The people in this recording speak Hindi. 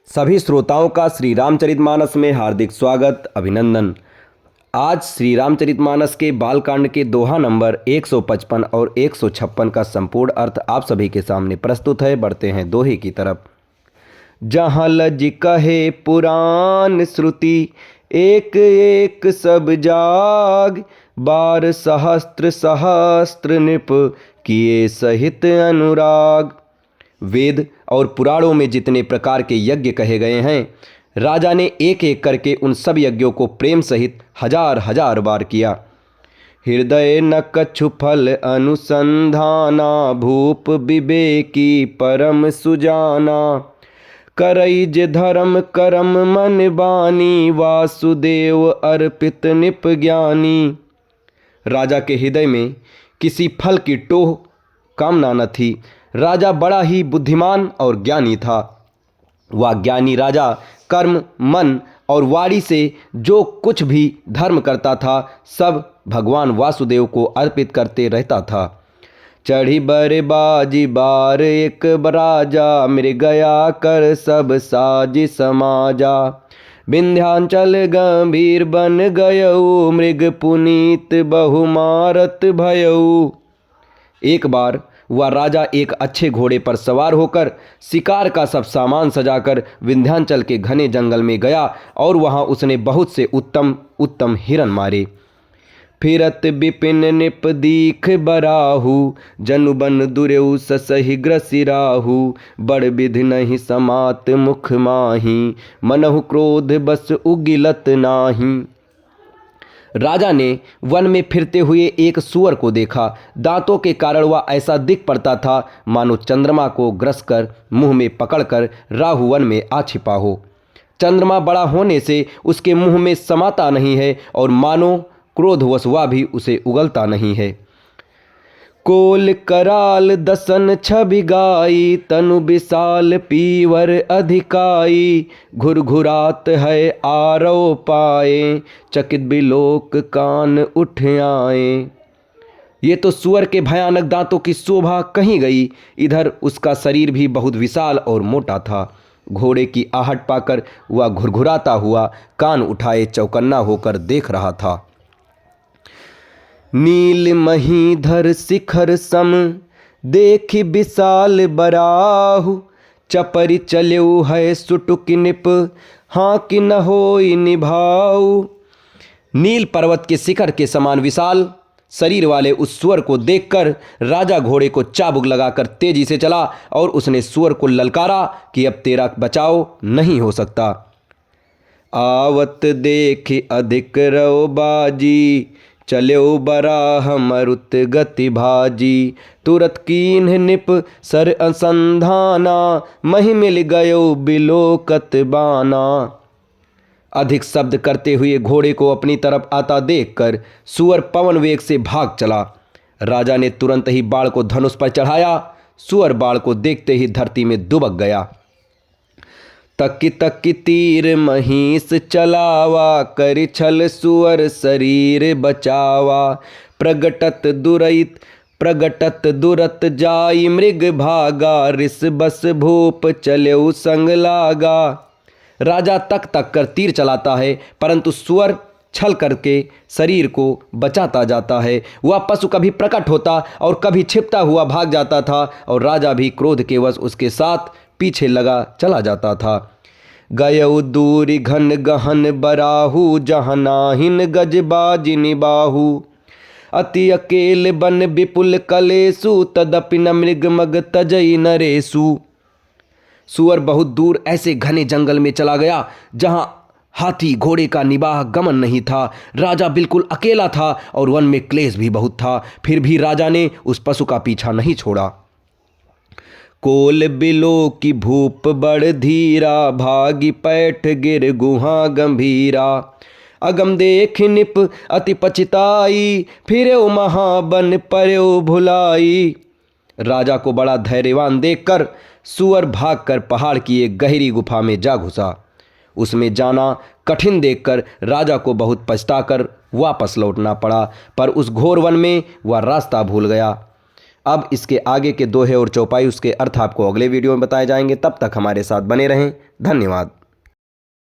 सभी श्रोताओं का श्री रामचरितमानस में हार्दिक स्वागत अभिनंदन। आज श्री रामचरितमानस के बालकांड के दोहा नंबर 155 और 156 का संपूर्ण अर्थ आप सभी के सामने प्रस्तुत है। बढ़ते हैं दोहे की तरफ। जहाँ लज कहे पुराण श्रुति, एक एक सब जाग, बार सहस्त्र सहस्त्र नृप, किए सहित अनुराग। वेद और पुराणों में जितने प्रकार के यज्ञ कहे गए हैं, राजा ने एक एक करके उन सब यज्ञों को प्रेम सहित हजार हजार बार किया। हृदय न कछु फल अनुसंधाना, भूप विवेकी परम सुजाना, करैज धर्म करम मन बानी, वासुदेव अर्पित निप ज्ञानी। राजा के हृदय में किसी फल की टोह कामना न थी। राजा बड़ा ही बुद्धिमान और ज्ञानी था। वह ज्ञानी राजा कर्म, मन और वाणी से जो कुछ भी धर्म करता था, सब भगवान वासुदेव को अर्पित करते रहता था। चढ़ी बर बाजी बार एक राजा, मृगया कर सब साज समाजा, विंध्याचल गंभीर बन गयऊ, मृग पुनीत बहुमारत भयऊ। एक बार वह राजा एक अच्छे घोड़े पर सवार होकर शिकार का सब सामान सजाकर विंध्याचल के घने जंगल में गया और वहां उसने बहुत से उत्तम उत्तम हिरन मारे। फिरत विपिन निप दीख बराहु, जनु बन दुरेउ ससहि ग्रसिराहु, बड़ विधि नहीं समात मुख माही, मनहु क्रोध बस उगिलत नाही। राजा ने वन में फिरते हुए एक सूअर को देखा। दांतों के कारण वह ऐसा दिख पड़ता था मानो चंद्रमा को ग्रस कर मुंह में पकड़कर राहु वन में आ छिपा हो। चंद्रमा बड़ा होने से उसके मुंह में समाता नहीं है और मानो क्रोधवश वह भी उसे उगलता नहीं है। कोल कराल दसन छवि गाई, तनु विशाल पीवर अधिकाई, घुरघुरात है आरव पाए, चकित बिलोक कान उठ आए। ये तो सुअर के भयानक दांतों की शोभा कहीं गई, इधर उसका शरीर भी बहुत विशाल और मोटा था। घोड़े की आहट पाकर वह घुरघुराता हुआ कान उठाए चौकन्ना होकर देख रहा था। नील महीधर शिखर सम, देखि विशाल बराहु, चपरि चलेउ है सुटुक निप, हाँ कि न होई निभाऊ। नील पर्वत के शिखर के समान विशाल शरीर वाले उस सुअर को देखकर राजा घोड़े को चाबुक लगाकर तेजी से चला और उसने सुअर को ललकारा कि अब तेरा बचाव नहीं हो सकता। आवत देखि अधिक रव बाजी, चल्यो बराह मरुत गति भाजी, तुरत कीन्ह निप सर असंधाना, महि मिल गयो बिलोकत बाना। अधिक शब्द करते हुए घोड़े को अपनी तरफ आता देखकर सुअर पवन वेग से भाग चला। राजा ने तुरंत ही बाण को धनुष पर चढ़ाया। सुअर बाण को देखते ही धरती में दुबक गया। तक्की तक्की तीर महिष चलावा, करि छल सुअर शरीर बचावा, प्रगटत दुरत जाई, मृग भागा, रिस बस भूप चलेउ संग लागा। राजा तक तक कर तीर चलाता है, परंतु सुअर छल करके शरीर को बचाता जाता है। वह पशु कभी प्रकट होता और कभी छिपता हुआ भाग जाता था और राजा भी क्रोध के वश उसके साथ पीछे लगा चला जाता था। गयउ दूरि घन गहन बराहु, जहाँ नाहिन गज बाज निबाहु, अति अकेल बन विपुल कलेसु, तदपि न मृग मग तजई नरेसु। सुअर बहुत दूर ऐसे घने जंगल में चला गया जहाँ हाथी घोड़े का निबाह गमन नहीं था। राजा बिल्कुल अकेला था और वन में क्लेश भी बहुत था, फिर भी राजा ने उस पशु का पीछा नहीं छोड़ा। कोल बिलो की भूप बड़ धीरा, भागी पैठ गिर गुहा गंभीरा, अगम देख निप अति पछताई, फिरेउ महाबन पर्यो भुलाई। राजा को बड़ा धैर्यवान देखकर सुअर भागकर पहाड़ की एक गहरी गुफा में जा घुसा। उसमें जाना कठिन देखकर राजा को बहुत पछताकर वापस लौटना पड़ा, पर उस घोर वन में वह रास्ता भूल गया। अब इसके आगे के दोहे और चौपाई उसके अर्थ आपको अगले वीडियो में बताए जाएंगे। तब तक हमारे साथ बने रहें। धन्यवाद।